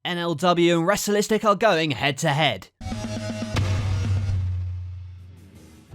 NLW and WRESTLISTIC are going head to head.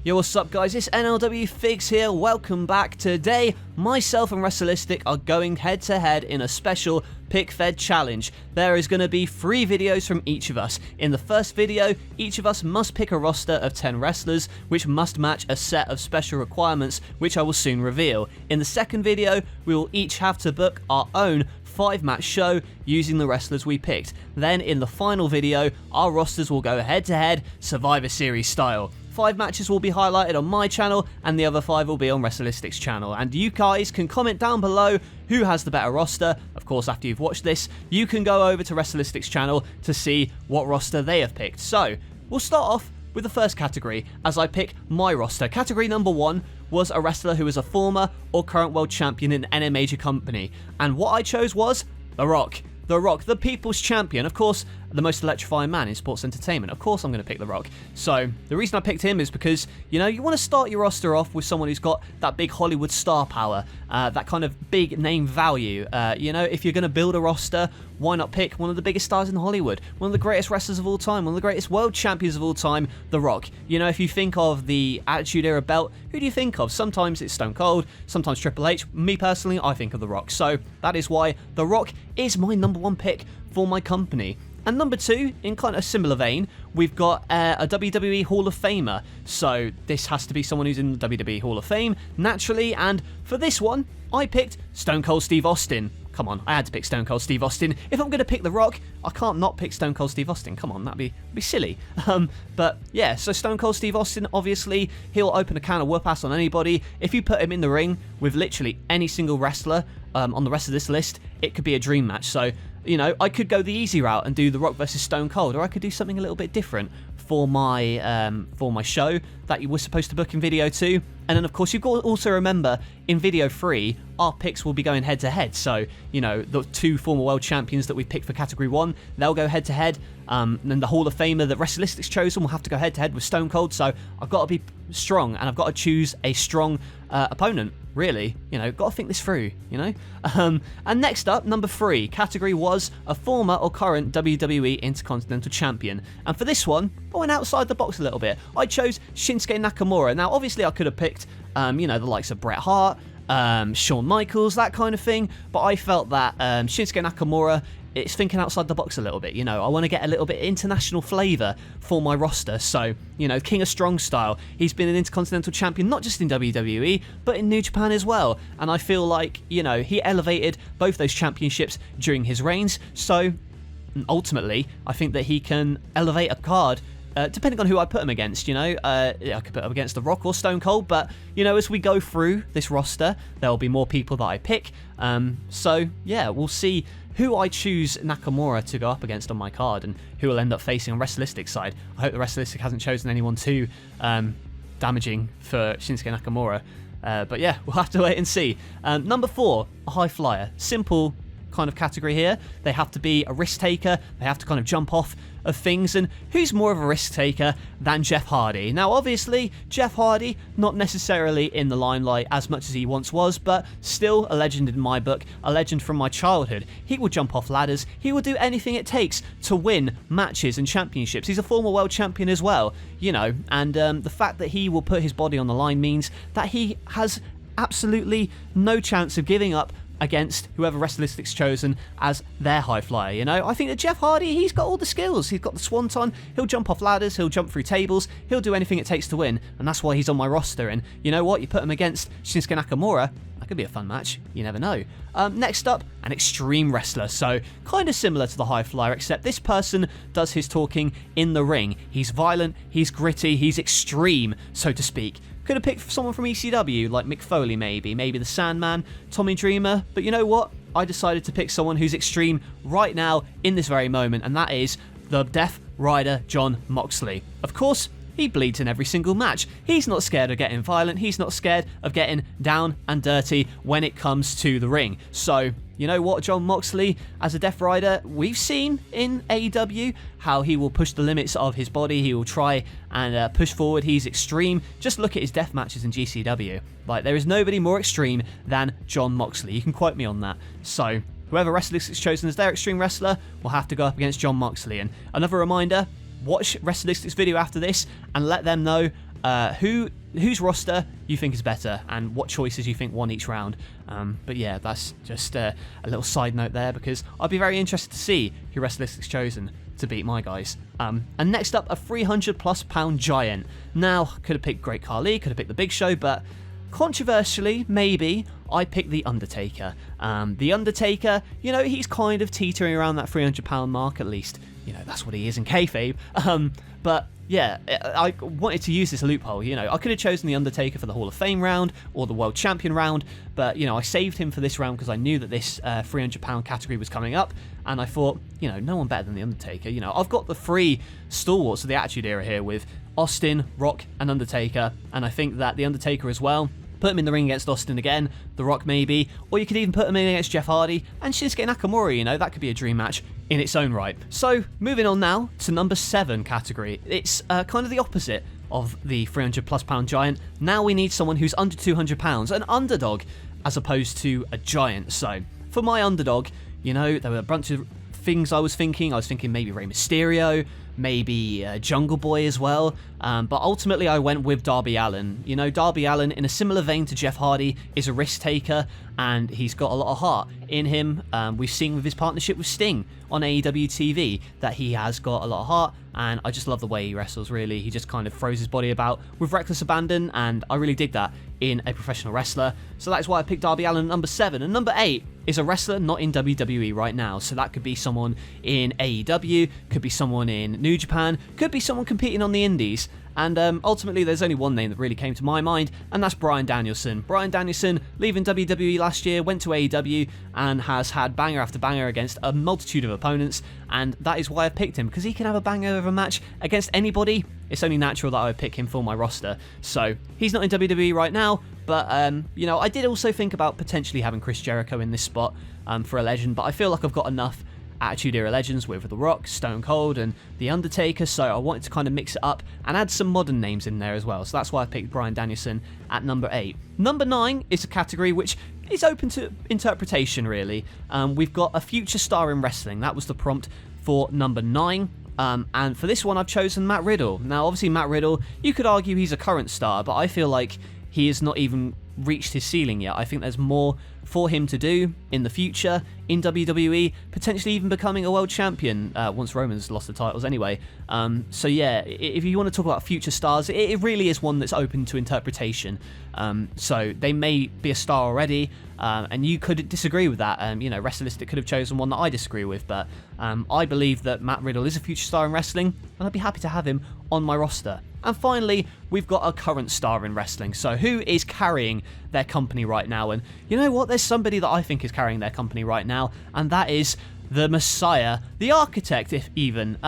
Yo, what's up guys, it's NLW Figs here, welcome back. Today, myself and WRESTLISTIC are going head to head in a special Pick Fed challenge. There is going to be 3 videos from each of us. In the first video, each of us must pick a roster of 10 wrestlers, which must match a set of special requirements, which I will soon reveal. In the second video, we will each have to book our own 5-match show using the wrestlers we picked. Then in the final video, our rosters will go head to head, Survivor Series style. 5 matches will be highlighted on my channel and the other 5 will be on WRESTLISTIC's channel. And you guys can comment down below who has the better roster. Of course, after you've watched this, you can go over to WRESTLISTIC's channel to see what roster they have picked. So, we'll start off with the first category as I pick my roster. Category number 1 was a wrestler who is a former or current world champion in any major company. And what I chose was The Rock. The Rock, the people's champion. Of course, the most electrifying man in sports entertainment. Of course I'm going to pick The Rock. So, the reason I picked him is because, you know, you want to start your roster off with someone who's got that big Hollywood star power, that kind of big name value. You know, if you're going to build a roster, why not pick one of the biggest stars in Hollywood? One of the greatest wrestlers of all time, one of the greatest world champions of all time, The Rock. You know, if you think of the Attitude Era belt, who do you think of? Sometimes it's Stone Cold, sometimes Triple H. Me personally, I think of The Rock. So, that is why The Rock is my number 1 pick for my company. And number 2, in kind of a similar vein, we've got a WWE Hall of Famer. So this has to be someone who's in the WWE Hall of Fame, naturally. And for this one, I picked Stone Cold Steve Austin. Come on, I had to pick Stone Cold Steve Austin. If I'm going to pick The Rock, I can't not pick Stone Cold Steve Austin. Come on, that'd be silly. But yeah, so Stone Cold Steve Austin, obviously, he'll open a can of whoop-ass on anybody. If you put him in the ring with literally any single wrestler on the rest of this list, it could be a dream match. So, you know, I could go the easy route and do The Rock versus Stone Cold, or I could do something a little bit different for my show that you were supposed to book in video 2. And then, of course, you've got to also remember, in video 3, our picks will be going head-to-head. So, you know, the 2 former world champions that we picked for Category 1, they'll go head-to-head. And the Hall of Famer that WRESTLISTIC's chosen will have to go head-to-head with Stone Cold. So, I've got to be strong, and I've got to choose a strong opponent, really. You know, got to think this through, you know. And next up, number 3, category was a former or current WWE Intercontinental Champion. And for this one, I went outside the box a little bit. I chose Shinsuke Nakamura. Now, obviously, I could have picked, you know, the likes of Bret Hart, Shawn Michaels, that kind of thing. But I felt that Shinsuke Nakamura, it's thinking outside the box a little bit, you know. I want to get a little bit international flavour for my roster. So, you know, King of Strong style. He's been an Intercontinental Champion, not just in WWE, but in New Japan as well. And I feel like, you know, he elevated both those championships during his reigns. So, ultimately, I think that he can elevate a card, depending on who I put him against, you know. I could put him against The Rock or Stone Cold, but, you know, as we go through this roster, there will be more people that I pick. So, yeah, we'll see who I choose Nakamura to go up against on my card and who will end up facing on WRESTLISTIC side. I hope the WRESTLISTIC hasn't chosen anyone too damaging for Shinsuke Nakamura. But yeah, we'll have to wait and see. Number 4, a high flyer. Simple kind of category here. They have to be a risk taker. They have to kind of jump off of things. And who's more of a risk taker than Jeff Hardy? Now, obviously, Jeff Hardy, not necessarily in the limelight as much as he once was, but still a legend in my book, a legend from my childhood. He will jump off ladders. He will do anything it takes to win matches and championships. He's a former world champion as well, you know, and the fact that he will put his body on the line means that he has absolutely no chance of giving up against whoever WRESTLISTIC's chosen as their high flyer, you know. I think that Jeff Hardy, he's got all the skills. He's got the swanton, he'll jump off ladders, he'll jump through tables, he'll do anything it takes to win, and that's why he's on my roster. And you know what, you put him against Shinsuke Nakamura, that could be a fun match, you never know. Next up, an extreme wrestler, so kind of similar to the high flyer, except this person does his talking in the ring. He's violent, he's gritty, he's extreme, so to speak. Could have picked someone from ECW, like Mick Foley maybe the Sandman, Tommy Dreamer, but you know what? I decided to pick someone who's extreme right now, in this very moment, and that is the Death Rider Jon Moxley. Of course, he bleeds in every single match. He's not scared of getting violent, he's not scared of getting down and dirty when it comes to the ring. So, you know what, Jon Moxley, as a Death Rider, we've seen in AEW how he will push the limits of his body, he will try and push forward, he's extreme. Just look at his death matches in GCW. Like, there is nobody more extreme than Jon Moxley. You can quote me on that. So, whoever WrestleListic's chosen as their Extreme Wrestler will have to go up against Jon Moxley. And another reminder, watch WrestleListic's video after this and let them know whose roster you think is better and what choices you think won each round. But yeah, that's just a little side note there, because I'd be very interested to see who WrestleListic's chosen to beat my guys. And next up, a 300+ pound giant. Now, could have picked Great Khali, could have picked the Big Show, but controversially, maybe, I picked the Undertaker. The Undertaker, you know, he's kind of teetering around that 300 pound mark, at least. You know, that's what he is in kayfabe. But yeah, I wanted to use this loophole. You know, I could have chosen the Undertaker for the Hall of Fame round or the World Champion round, but, you know, I saved him for this round because I knew that this 300 pound category was coming up, and I thought, you know, no one better than the Undertaker. You know, I've got the three stalwarts of the Attitude Era here with Austin, Rock, and Undertaker, and I think that the Undertaker as well. Put him in the ring against Austin again, The Rock maybe, or you could even put him in against Jeff Hardy and Shinsuke Nakamura. You know, that could be a dream match in its own right. So, moving on now to number 7 category. It's kind of the opposite of the 300+ pound giant. Now we need someone who's under 200 pounds, an underdog, as opposed to a giant. So, for my underdog, you know, there were a bunch of things I was thinking. I was thinking maybe Rey Mysterio, maybe Jungle Boy as well, but ultimately I went with Darby Allin. You know, Darby Allin, in a similar vein to Jeff Hardy, is a risk taker, and he's got a lot of heart in him. We've seen with his partnership with Sting on AEW TV that he has got a lot of heart, and I just love the way he wrestles, really. He just kind of throws his body about with reckless abandon, and I really dig that in a professional wrestler. So that's why I picked Darby Allin at number 7. And number 8 is a wrestler not in WWE right now. So that could be someone in AEW, could be someone in New Japan, could be someone competing on the indies. And ultimately, there's only one name that really came to my mind, and that's Bryan Danielson. Bryan Danielson, leaving WWE last year, went to AEW, and has had banger after banger against a multitude of opponents, and that is why I picked him, because he can have a banger of a match against anybody. It's only natural that I would pick him for my roster. So, he's not in WWE right now, but, you know, I did also think about potentially having Chris Jericho in this spot for a legend, but I feel like I've got enough Attitude Era legends with The Rock, Stone Cold, and The Undertaker, so I wanted to kind of mix it up and add some modern names in there as well. So that's why I picked Bryan Danielson at number 8. Number 9 is a category which is open to interpretation, really. We've got a future star in wrestling. That was the prompt for number 9. And for this one, I've chosen Matt Riddle. Now, obviously, Matt Riddle, you could argue he's a current star, but I feel like he has not even reached his ceiling yet. I think there's more for him to do in the future in WWE, potentially even becoming a world champion once Roman's lost the titles anyway. So yeah, if you want to talk about future stars, it really is one that's open to interpretation. So they may be a star already, and you could disagree with that. You know, WrestleListic could have chosen one that I disagree with, but I believe that Matt Riddle is a future star in wrestling, and I'd be happy to have him on my roster. And finally, we've got a current star in wrestling. So who is carrying their company right now? And you know what? There's somebody that I think is carrying their company right now, and that is the Messiah, the Architect, if even.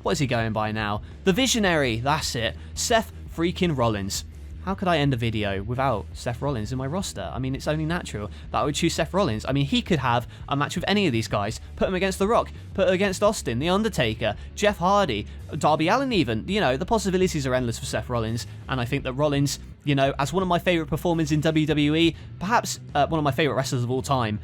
What is he going by now? The Visionary, that's it. Seth freaking Rollins. How could I end a video without Seth Rollins in my roster? I mean, it's only natural that I would choose Seth Rollins. I mean, he could have a match with any of these guys. Put him against The Rock, put him against Austin, The Undertaker, Jeff Hardy, Darby Allin even. You know, the possibilities are endless for Seth Rollins, and I think that Rollins, you know, as one of my favourite performers in WWE, perhaps one of my favourite wrestlers of all time,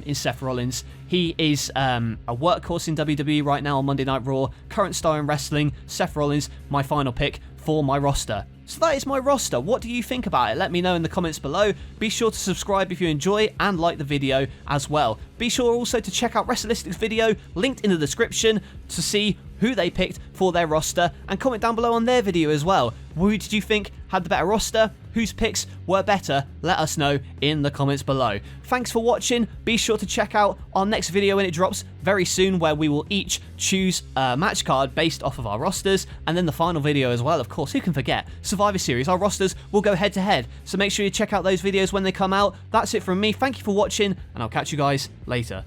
is Seth Rollins. He is a workhorse in WWE right now on Monday Night Raw, current star in wrestling. Seth Rollins, my final pick for my roster. So that is my roster. What do you think about it? Let me know in the comments below. Be sure to subscribe if you enjoy and like the video as well. Be sure also to check out WrestleListic's video, linked in the description, to see who they picked for their roster, and comment down below on their video as well. Who did you think had the better roster? Whose picks were better? Let us know in the comments below. Thanks for watching. Be sure to check out our next video when it drops very soon, where we will each choose a match card based off of our rosters, and then the final video as well, of course. Who can forget? Survivor Series. Our rosters will go head to head, so make sure you check out those videos when they come out. That's it from me. Thank you for watching, and I'll catch you guys later.